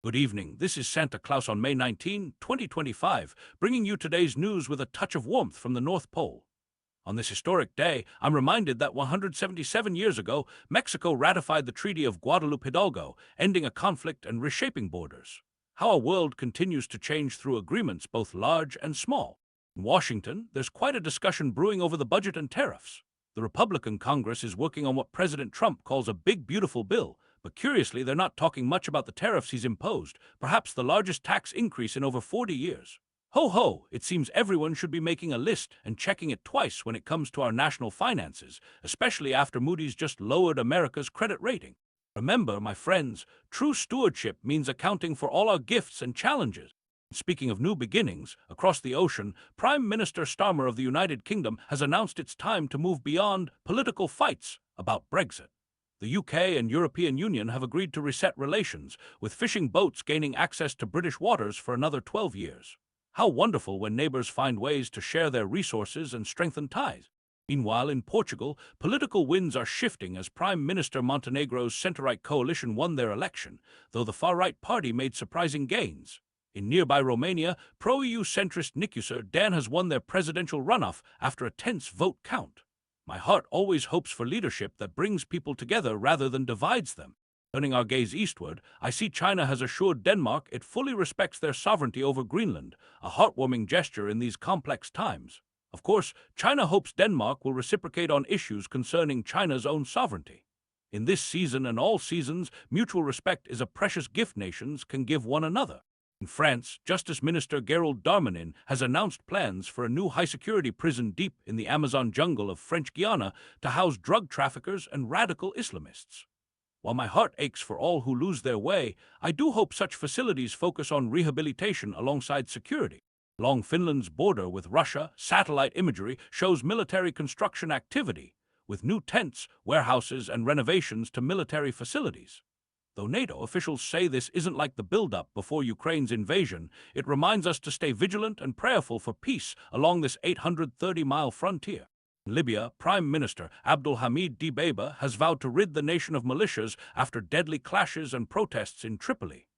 Good evening. This is Santa Claus on May 19, 2025, bringing you today's news with a touch of warmth from the North Pole. On this historic day, I'm reminded that 177 years ago, Mexico ratified the Treaty of Guadalupe Hidalgo, ending a conflict and reshaping borders. How our world continues to change through agreements both large and small. In Washington, there's quite a discussion brewing over the budget and tariffs. The Republican Congress is working on what President Trump calls a big, beautiful bill, but curiously, they're not talking much about the tariffs he's imposed, perhaps the largest tax increase in over 40 years. Ho ho, it seems everyone should be making a list and checking it twice when it comes to our national finances, especially after Moody's just lowered America's credit rating. Remember, my friends, true stewardship means accounting for all our gifts and challenges. Speaking of new beginnings, across the ocean, Prime Minister Starmer of the United Kingdom has announced it's time to move beyond political fights about Brexit. The UK and European Union have agreed to reset relations, with fishing boats gaining access to British waters for another 12 years. How wonderful when neighbors find ways to share their resources and strengthen ties. Meanwhile, in Portugal, political winds are shifting as Prime Minister Montenegro's centre-right coalition won their election, though the far-right party made surprising gains. In nearby Romania, pro-EU centrist Nicusar Dan has won their presidential runoff after a tense vote count. My heart always hopes for leadership that brings people together rather than divides them. Turning our gaze eastward, I see China has assured Denmark it fully respects their sovereignty over Greenland, a heartwarming gesture in these complex times. Of course, China hopes Denmark will reciprocate on issues concerning China's own sovereignty. In this season and all seasons, mutual respect is a precious gift nations can give one another. In France, Justice Minister Gerald Darmanin has announced plans for a new high-security prison deep in the Amazon jungle of French Guiana to house drug traffickers and radical Islamists. While my heart aches for all who lose their way, I do hope such facilities focus on rehabilitation alongside security. Along Finland's border with Russia, satellite imagery shows military construction activity, with new tents, warehouses, and renovations to military facilities. Though NATO officials say this isn't like the build-up before Ukraine's invasion, it reminds us to stay vigilant and prayerful for peace along this 830-mile frontier. In Libya, Prime Minister Abdulhamid Dibeiba has vowed to rid the nation of militias after deadly clashes and protests in Tripoli.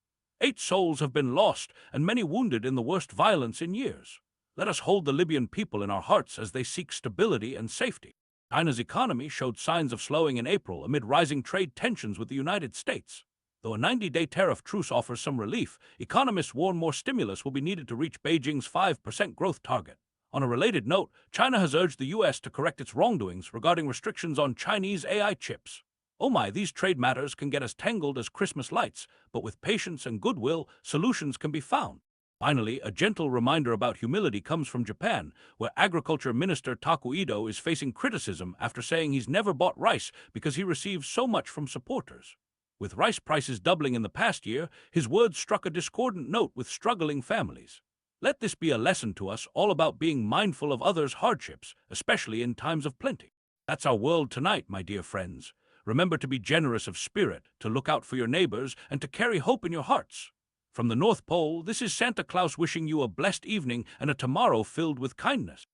8 souls have been lost and many wounded in the worst violence in years. Let us hold the Libyan people in our hearts as they seek stability and safety. China's economy showed signs of slowing in April amid rising trade tensions with the United States. Though a 90-day tariff truce offers some relief, economists warn more stimulus will be needed to reach Beijing's 5% growth target. On a related note, China has urged the U.S. to correct its wrongdoings regarding restrictions on Chinese AI chips. Oh my, these trade matters can get as tangled as Christmas lights, but with patience and goodwill, solutions can be found. Finally, a gentle reminder about humility comes from Japan, where Agriculture Minister Taku Ido is facing criticism after saying he's never bought rice because he receives so much from supporters. With rice prices doubling in the past year, his words struck a discordant note with struggling families. Let this be a lesson to us all about being mindful of others' hardships, especially in times of plenty. That's our world tonight, my dear friends. Remember to be generous of spirit, to look out for your neighbors, and to carry hope in your hearts. From the North Pole, this is Santa Claus wishing you a blessed evening and a tomorrow filled with kindness.